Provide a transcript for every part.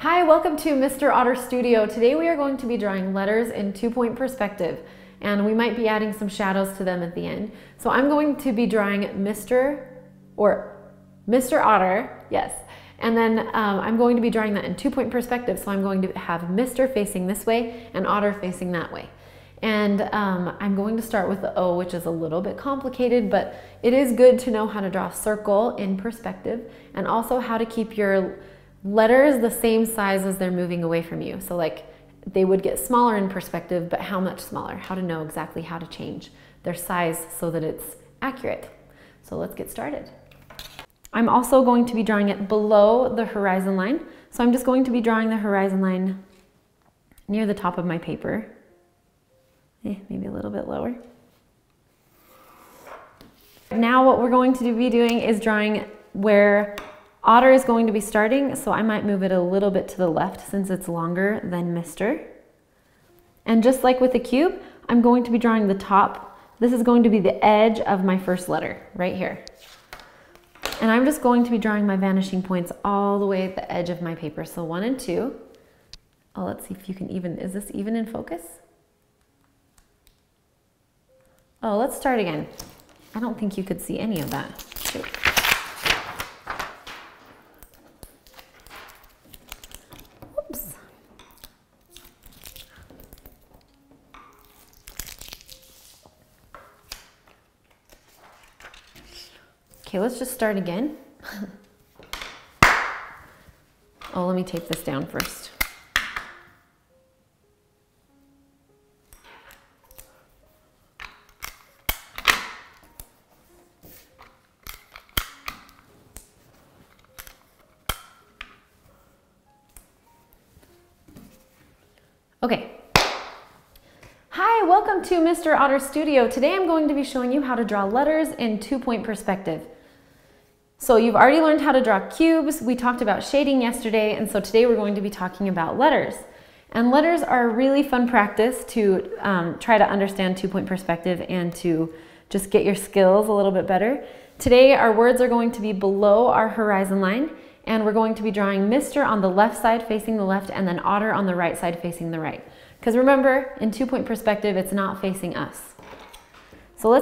Hi, welcome to Mr. Otter Studio. Today we are going to be drawing letters in 2-point perspective, and we might be adding some shadows to them at the end. So I'm going to be drawing Mr. Otter, yes. And then I'm going to be drawing that in 2-point perspective. So I'm going to have Mr. facing this way and Otter facing that way. And I'm going to start with the O, which is a little bit complicated, but it is good to know how to draw a circle in perspective and also how to keep your letters the same size as they're moving away from you. So like they would get smaller in perspective, but how much smaller? How to know exactly how to change their size so that it's accurate. So let's get started. I'm also going to be drawing it below the horizon line. So I'm just going to be drawing the horizon line near the top of my paper. Maybe a little bit lower. Now what we're going to be doing is drawing where Otter is going to be starting, so I might move it a little bit to the left since it's longer than Mr. And just like with the cube, I'm going to be drawing the top. This is going to be the edge of my first letter, right here. And I'm just going to be drawing my vanishing points all the way at the edge of my paper. So 1 and 2. Oh, let's see if you can is this even in focus? Oh, let's start again. I don't think you could see any of that. Shoot. Okay, let's just start again. Oh, let me tape this down first. Okay. Hi, welcome to Mr. Otter Studio. Today I'm going to be showing you how to draw letters in 2-point perspective. So you've already learned how to draw cubes. We talked about shading yesterday, and so today we're going to be talking about letters. And letters are a really fun practice to try to understand 2-point perspective and to just get your skills a little bit better. Today our words are going to be below our horizon line, and we're going to be drawing Mr. on the left side facing the left and then Otter on the right side facing the right. Because remember, in 2-point perspective, it's not facing us. So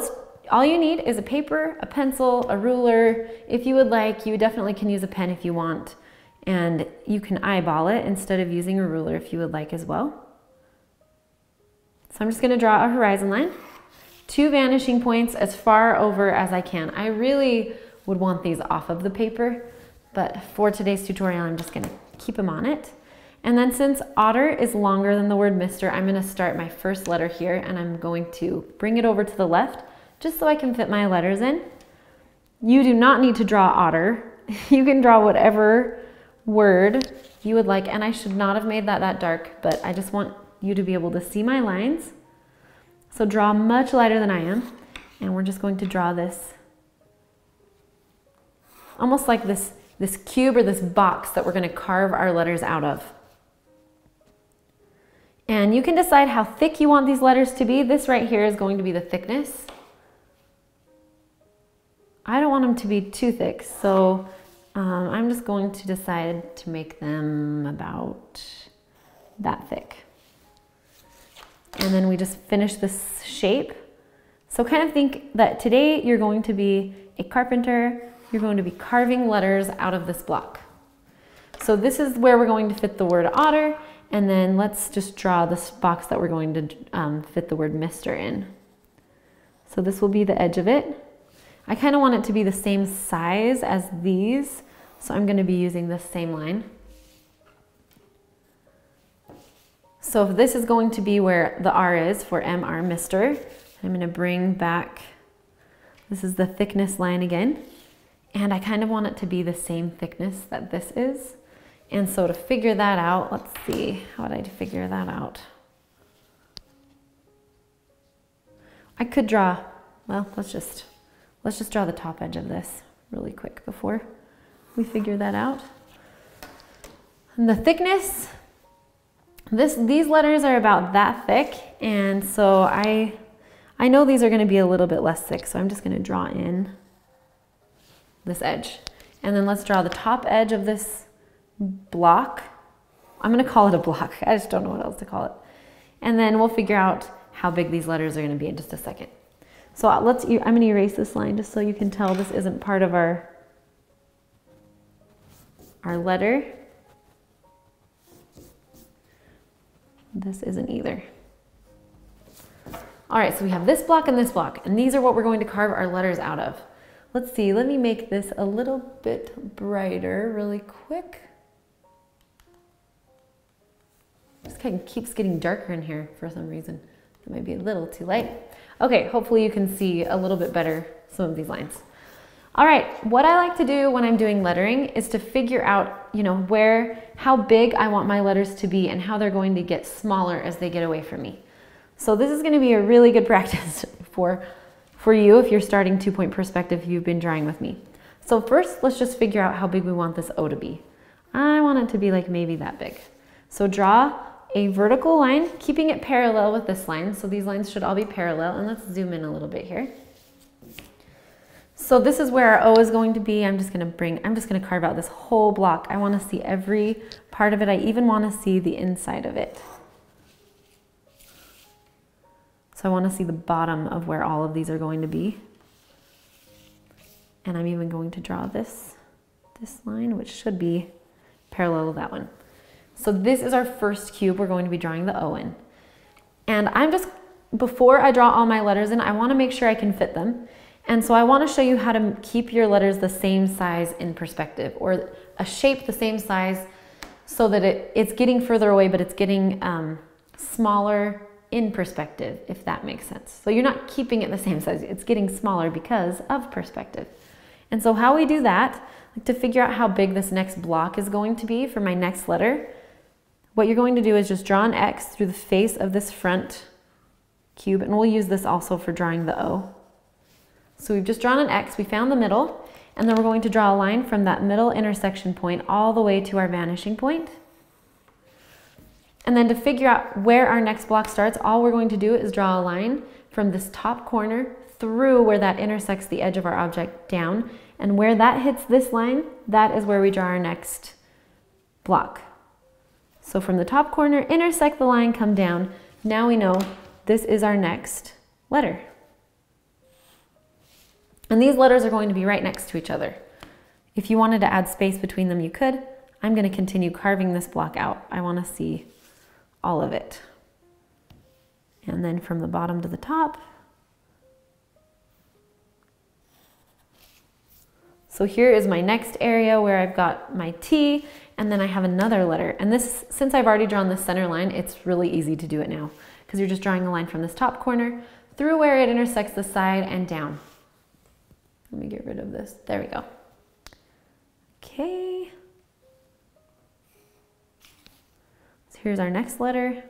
all you need is a paper, a pencil, a ruler. If you would like, you definitely can use a pen if you want. And you can eyeball it instead of using a ruler if you would like as well. So I'm just going to draw a horizon line. 2 vanishing points as far over as I can. I really would want these off of the paper, but for today's tutorial, I'm just going to keep them on it. And then since Otter is longer than the word Mr., I'm going to start my first letter here, and I'm going to bring it over to the left just so I can fit my letters in. You do not need to draw Otter. You can draw whatever word you would like, and I should not have made that dark, but I just want you to be able to see my lines. So draw much lighter than I am, and we're just going to draw this almost like this cube or this box that we're going to carve our letters out of. And you can decide how thick you want these letters to be. This right here is going to be the thickness. I don't want them to be too thick, so I'm just going to decide to make them about that thick. And then we just finish this shape. So kind of think that today you're going to be a carpenter. You're going to be carving letters out of this block. So this is where we're going to fit the word Otter, and then let's just draw this box that we're going to fit the word Mr. in. So this will be the edge of it. I kind of want it to be the same size as these, so I'm going to be using this same line. So if this is going to be where the R is for MR, Mr., I'm going to bring back, this is the thickness line again, and I kind of want it to be the same thickness that this is. And so to figure that out, let's see, how would I figure that out? I could draw, well, let's just draw the top edge of this really quick before we figure that out. And the thickness, these letters are about that thick, and so I know these are going to be a little bit less thick, so I'm just going to draw in this edge. And then let's draw the top edge of this block I'm going to call it a block. I just don't know what else to call it. And then we'll figure out how big these letters are going to be in just a second. So I'm going to erase this line just so you can tell this isn't part of our letter. This isn't either. All right, so we have this block and this block, and these are what we're going to carve our letters out of. Let's see, let me make this a little bit brighter really quick. This kind of keeps getting darker in here for some reason. It might be a little too light. Okay, hopefully you can see a little bit better some of these lines. All right, what I like to do when I'm doing lettering is to figure out, how big I want my letters to be and how they're going to get smaller as they get away from me. So this is going to be a really good practice for you if you're starting 2-point perspective, if you've been drawing with me. So first, let's just figure out how big we want this O to be. I want it to be like maybe that big. So draw a vertical line, keeping it parallel with this line. So these lines should all be parallel, and let's zoom in a little bit here. So this is where our O is going to be. I'm just going to carve out this whole block. I want to see every part of it. I even want to see the inside of it. So I want to see the bottom of where all of these are going to be. And I'm even going to draw this line, which should be parallel to that one. So this is our first cube we're going to be drawing the O in. And before I draw all my letters in, I want to make sure I can fit them. And so I want to show you how to keep your letters the same size in perspective, or a shape the same size so that it's getting further away, but it's getting smaller in perspective, if that makes sense. So you're not keeping it the same size, it's getting smaller because of perspective. And so how we do that, to figure out how big this next block is going to be for my next letter, what you're going to do is just draw an X through the face of this front cube, and we'll use this also for drawing the O. So we've just drawn an X, we found the middle, and then we're going to draw a line from that middle intersection point all the way to our vanishing point. And then to figure out where our next block starts, all we're going to do is draw a line from this top corner through where that intersects the edge of our object down. And where that hits this line, that is where we draw our next block. So from the top corner, intersect the line, come down. Now we know this is our next letter. And these letters are going to be right next to each other. If you wanted to add space between them, you could. I'm going to continue carving this block out. I want to see all of it. And then from the bottom to the top. So here is my next area where I've got my T, and then I have another letter. And this, since I've already drawn the center line, it's really easy to do it now, because you're just drawing a line from this top corner through where it intersects the side and down. Let me get rid of this. There we go. Okay. So here's our next letter.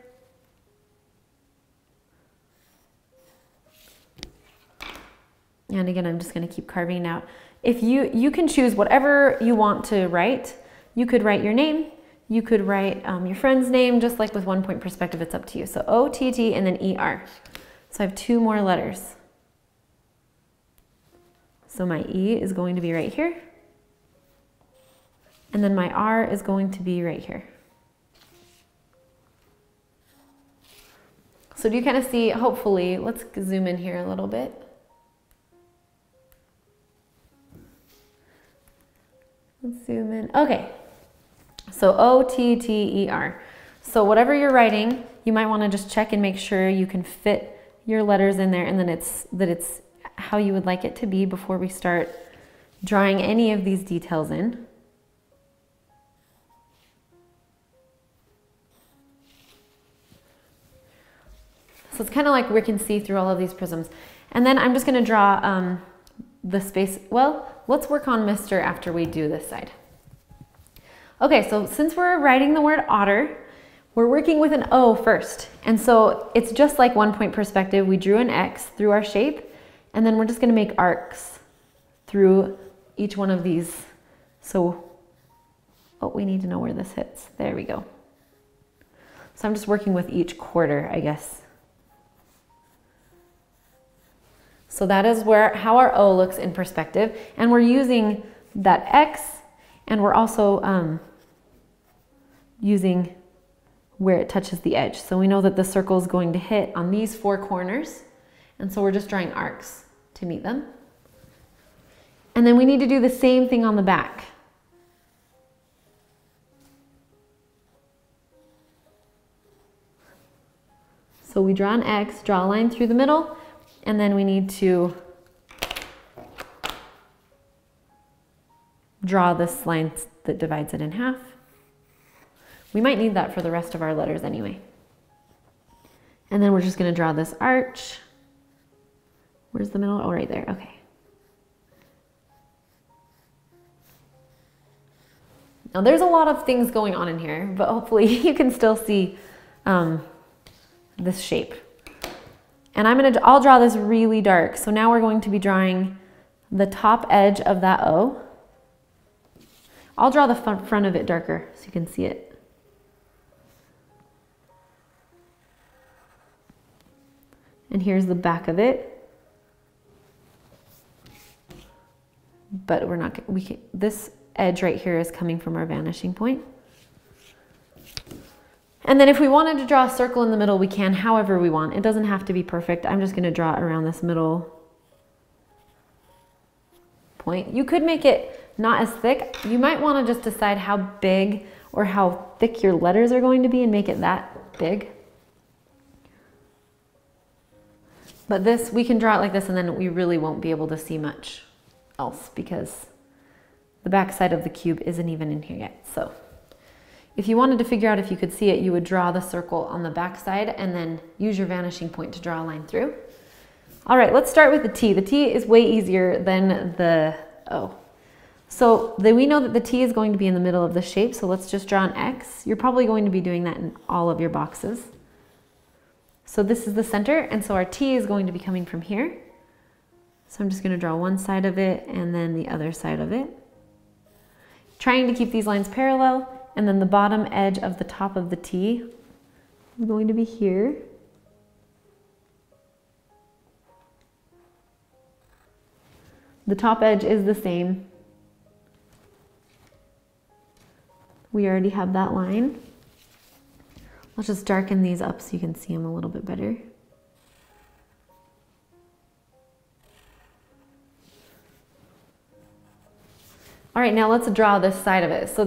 And again, I'm just going to keep carving it out. If you can choose whatever you want to write. You could write your name. You could write your friend's name, just like with 1-point perspective, it's up to you. So O-T-T and then E-R. So I have 2 more letters. So my E is going to be right here. And then my R is going to be right here. So do you kind of see, hopefully, let's zoom in here a little bit. Let's zoom in. Okay. So O-T-T-E-R. So whatever you're writing, you might want to just check and make sure you can fit your letters in there, and then that it's how you would like it to be before we start drawing any of these details in. So it's kind of like we can see through all of these prisms. And then I'm just going to draw the space. Well, let's work on Mr. after we do this side. Okay, so since we're writing the word otter, we're working with an O first. And so it's just like 1-point perspective. We drew an X through our shape, and then we're just going to make arcs through each one of these. So, oh, we need to know where this hits. There we go. So I'm just working with each quarter, I guess. So that is how our O looks in perspective. And we're using that X, and we're also using where it touches the edge. So we know that the circle is going to hit on these 4 corners, and so we're just drawing arcs to meet them. And then we need to do the same thing on the back. So we draw an X, draw a line through the middle, and then we need to draw this line that divides it in half. We might need that for the rest of our letters anyway. And then we're just going to draw this arch. Where's the middle? Oh, right there. Okay. Now there's a lot of things going on in here, but hopefully you can still see this shape. And I'll draw this really dark. So now we're going to be drawing the top edge of that O. I'll draw the front of it darker so you can see it. And here's the back of it. But we're not, this edge right here is coming from our vanishing point. And then if we wanted to draw a circle in the middle, we can however we want. It doesn't have to be perfect. I'm just going to draw it around this middle point. You could make it not as thick. You might want to just decide how big or how thick your letters are going to be and make it that big. But this, we can draw it like this, and then we really won't be able to see much else because the back side of the cube isn't even in here yet. So if you wanted to figure out if you could see it, you would draw the circle on the back side and then use your vanishing point to draw a line through. All right, let's start with the T. The T is way easier than the O. So we know that the T is going to be in the middle of the shape, so let's just draw an X. You're probably going to be doing that in all of your boxes. So this is the center, and so our T is going to be coming from here. So I'm just going to draw one side of it and then the other side of it. Trying to keep these lines parallel, and then the bottom edge of the top of the T is going to be here. The top edge is the same. We already have that line. Let's just darken these up so you can see them a little bit better. All right, now let's draw this side of it. So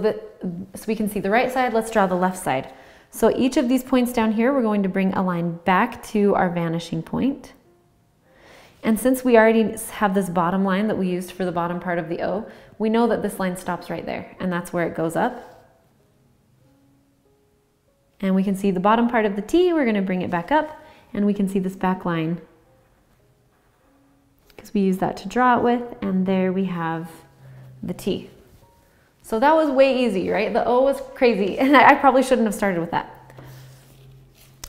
we can see the right side, let's draw the left side. So each of these points down here, we're going to bring a line back to our vanishing point. And since we already have this bottom line that we used for the bottom part of the O, we know that this line stops right there, and that's where it goes up. And we can see the bottom part of the T, we're going to bring it back up, and we can see this back line because we use that to draw it with, and there we have the T. So that was way easy, right? The O was crazy, and I probably shouldn't have started with that.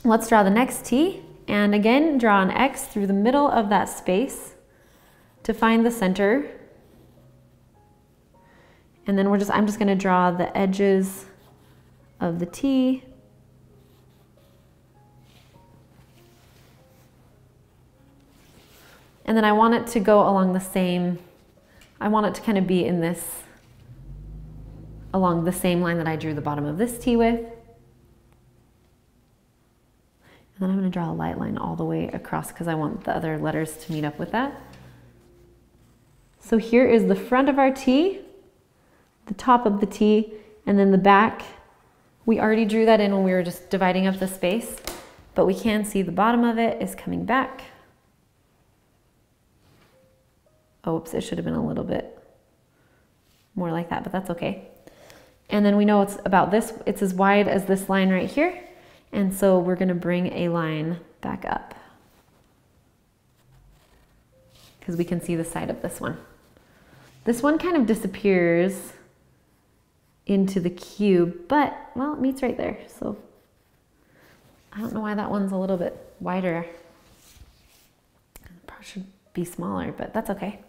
Let's draw the next T, and again, draw an X through the middle of that space to find the center. And then I'm just going to draw the edges of the T. And then I want it to go along the same, I want it to kind of be in this, along the same line that I drew the bottom of this T with. And then I'm going to draw a light line all the way across because I want the other letters to meet up with that. So here is the front of our T, the top of the T, and then the back. We already drew that in when we were just dividing up the space, but we can see the bottom of it is coming back. Oops, it should have been a little bit more like that, but that's okay. And then we know it's about this, it's as wide as this line right here. And so we're going to bring a line back up because we can see the side of this one. This one kind of disappears into the cube, but, well, it meets right there. So I don't know why that one's a little bit wider. It probably should be smaller, but that's okay.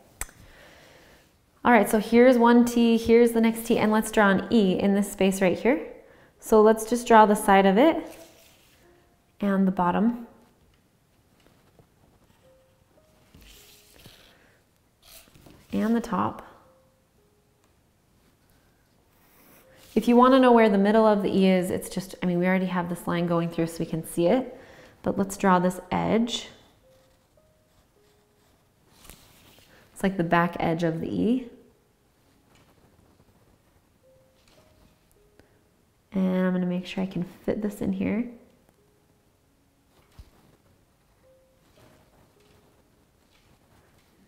All right, so here's one T, here's the next T, and let's draw an E in this space right here. So let's just draw the side of it and the bottom. And the top. If you want to know where the middle of the E is, it's just, I mean, we already have this line going through so we can see it, but let's draw this edge. It's like the back edge of the E. And I'm going to make sure I can fit this in here.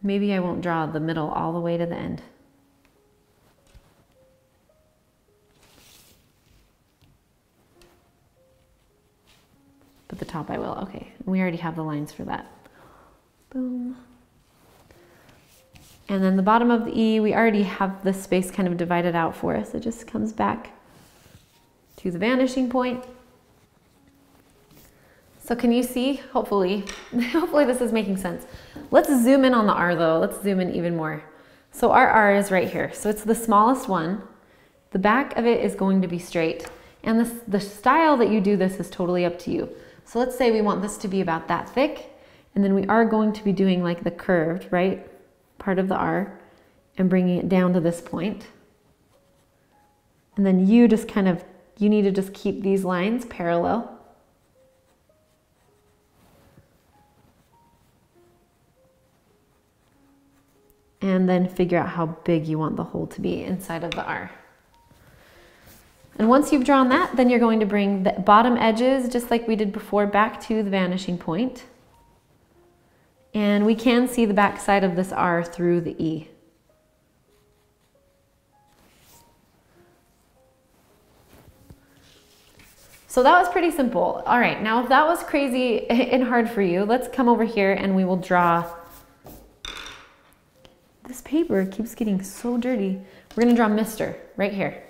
Maybe I won't draw the middle all the way to the end. But the top I will, okay. We already have the lines for that. Boom. And then the bottom of the E, we already have this space kind of divided out for us. It just comes back to the vanishing point. So can you see, hopefully this is making sense. Let's zoom in on the R though. Let's zoom in even more. So our R is right here. So it's the smallest one. The back of it is going to be straight. And the style that you do this is totally up to you. So let's say we want this to be about that thick. And then we are going to be doing like the curved, right? Part of the R and bringing it down to this point. And then you just kind of, you need to just keep these lines parallel. And then figure out how big you want the hole to be inside of the R. And once you've drawn that, then you're going to bring the bottom edges, just like we did before, back to the vanishing point. And we can see the back side of this R through the E. So that was pretty simple. All right, now if that was crazy and hard for you, let's come over here and we will draw. This paper keeps getting so dirty. We're gonna draw Mr. right here.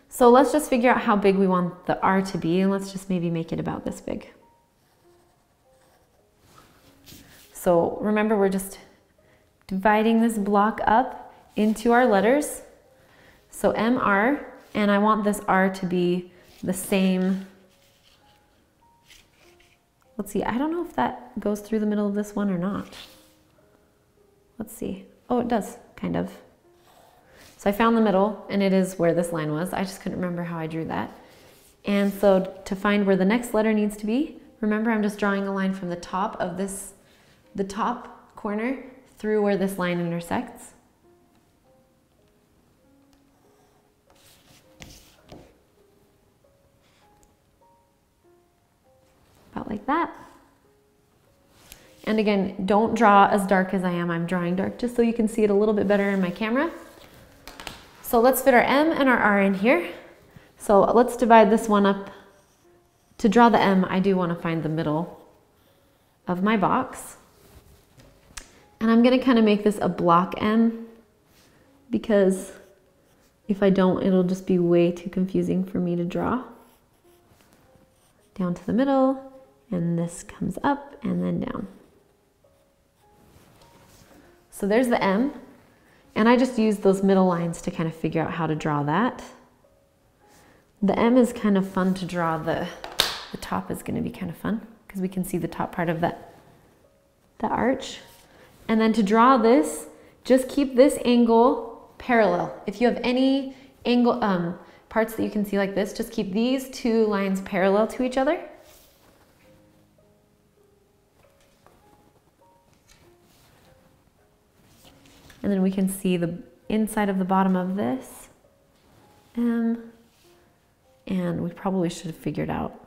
So let's just figure out how big we want the R to be, and let's just maybe make it about this big. So remember, we're just dividing this block up into our letters. So MR, and I want this R to be the same. Let's see, I don't know if that goes through the middle of this one or not. Let's see. Oh, it does, kind of. So I found the middle, and it is where this line was. I just couldn't remember how I drew that. And so to find where the next letter needs to be, remember I'm just drawing a line from the top of this, the top corner through where this line intersects. About like that. And again, don't draw as dark as I am. I'm drawing dark just so you can see it a little bit better in my camera. So let's fit our M and our R in here. So let's divide this one up. To draw the M, I do want to find the middle of my box. And I'm going to kind of make this a block M, because if I don't, it'll just be way too confusing for me to draw. Down to the middle, and this comes up and then down. So there's the M. And I just used those middle lines to kind of figure out how to draw that. The M is kind of fun to draw. The top is going to be kind of fun because we can see the top part of the arch. And then to draw this, just keep this angle parallel. If you have any angle parts that you can see like this, just keep these two lines parallel to each other. And then we can see the inside of the bottom of this M, and we probably should have figured out.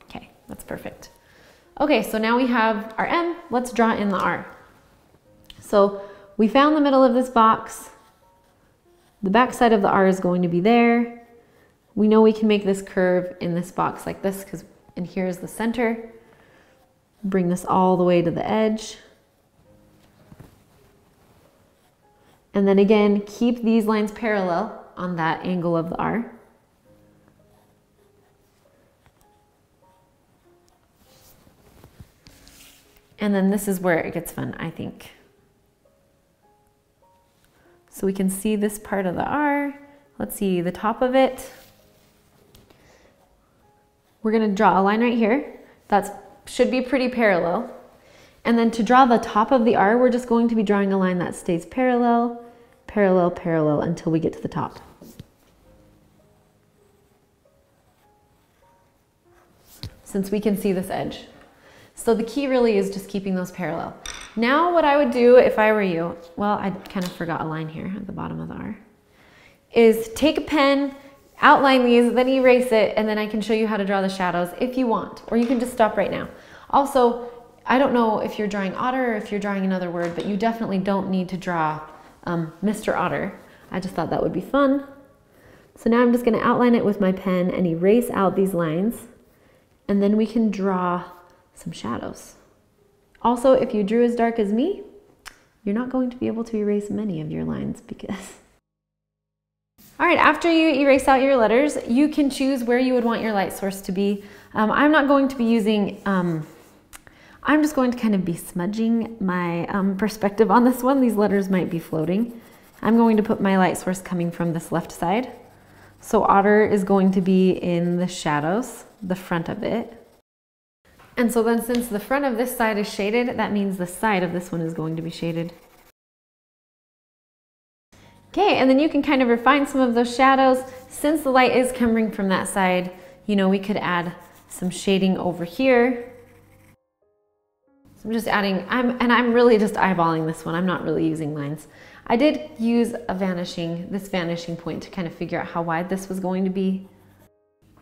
Okay, that's perfect. Okay, so now we have our M. Let's draw in the R. So we found the middle of this box. The back side of the R is going to be there. We know we can make this curve in this box like this, because in here is the center. Bring this all the way to the edge. And then again, keep these lines parallel on that angle of the R. And then this is where it gets fun, I think. So we can see this part of the R. Let's see the top of it. We're going to draw a line right here. That should be pretty parallel. And then to draw the top of the R, we're just going to be drawing a line that stays parallel, parallel, parallel until we get to the top. Since we can see this edge. So the key really is just keeping those parallel. Now what I would do if I were you, well, I kind of forgot a line here at the bottom of the R, is take a pen, outline these, then erase it, and then I can show you how to draw the shadows if you want, or you can just stop right now. Also, I don't know if you're drawing otter or if you're drawing another word, but you definitely don't need to draw Mr. Otter. I just thought that would be fun. So now I'm just going to outline it with my pen and erase out these lines, and then we can draw some shadows. Also, if you drew as dark as me, you're not going to be able to erase many of your lines because... All right, after you erase out your letters, you can choose where you would want your light source to be. I'm not going to be using, I'm just going to kind of be smudging my perspective on this one. These letters might be floating. I'm going to put my light source coming from this left side. So otter is going to be in the shadows, the front of it. And so then since the front of this side is shaded, that means the side of this one is going to be shaded. Okay, and then you can kind of refine some of those shadows. Since the light is coming from that side, you know, we could add some shading over here. So I'm just adding, I'm really just eyeballing this one. I'm not really using lines. I did use this vanishing point to kind of figure out how wide this was going to be.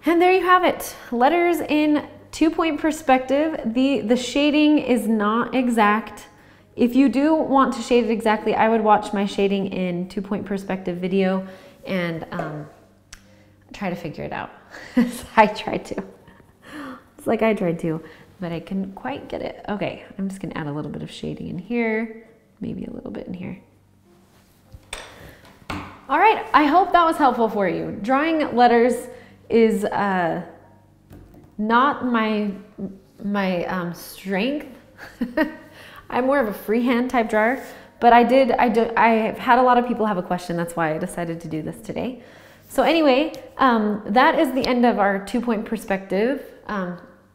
And there you have it. Letters in 2-point perspective. The shading is not exact. If you do want to shade it exactly, I would watch my shading in 2-point perspective video and try to figure it out. I tried to. It's like I tried to, but I couldn't quite get it. Okay, I'm just gonna add a little bit of shading in here, maybe a little bit in here. All right, I hope that was helpful for you. Drawing letters is not my strength. I'm more of a freehand type drawer, but I've had a lot of people have a question. That's why I decided to do this today. So anyway, that is the end of our 2-point perspective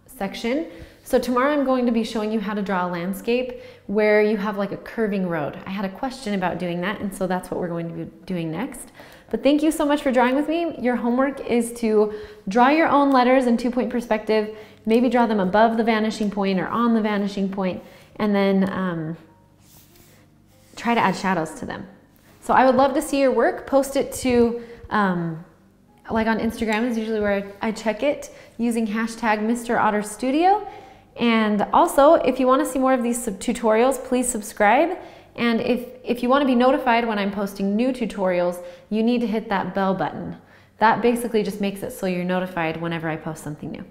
section. So tomorrow I'm going to be showing you how to draw a landscape where you have like a curving road. I had a question about doing that, and so that's what we're going to be doing next. But thank you so much for drawing with me. Your homework is to draw your own letters in 2-point perspective, maybe draw them above the vanishing point or on the vanishing point, and then try to add shadows to them. So I would love to see your work. Post it to, like on Instagram is usually where I check it, using hashtag Mr Otter Studio. And also, if you want to see more of these tutorials, please subscribe. And if you want to be notified when I'm posting new tutorials, you need to hit that bell button. That basically just makes it so you're notified whenever I post something new.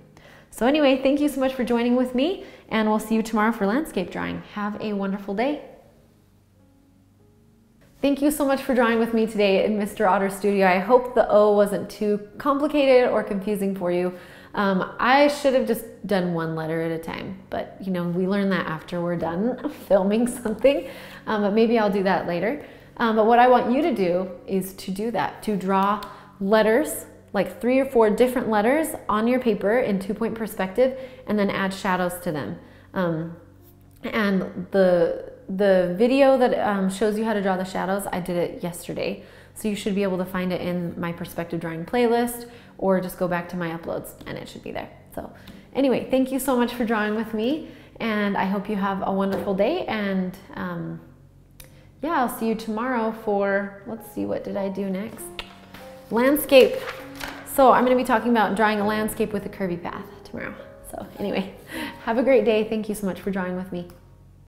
So anyway, thank you so much for joining with me, and we'll see you tomorrow for landscape drawing. Have a wonderful day. Thank you so much for drawing with me today in Mr. Otter Studio. I hope the O wasn't too complicated or confusing for you. I should have just done one letter at a time, but you know, we learn that after we're done filming something, but maybe I'll do that later. But what I want you to do is to do that, to draw letters, like 3 or 4 different letters on your paper in 2-point perspective, and then add shadows to them. And the video that shows you how to draw the shadows, I did it yesterday. So you should be able to find it in my perspective drawing playlist, or just go back to my uploads and it should be there. So anyway, thank you so much for drawing with me, and I hope you have a wonderful day. And yeah, I'll see you tomorrow for, let's see, what did I do next? Landscape. So I'm going to be talking about drawing a landscape with a curvy path tomorrow. So anyway, have a great day. Thank you so much for drawing with me.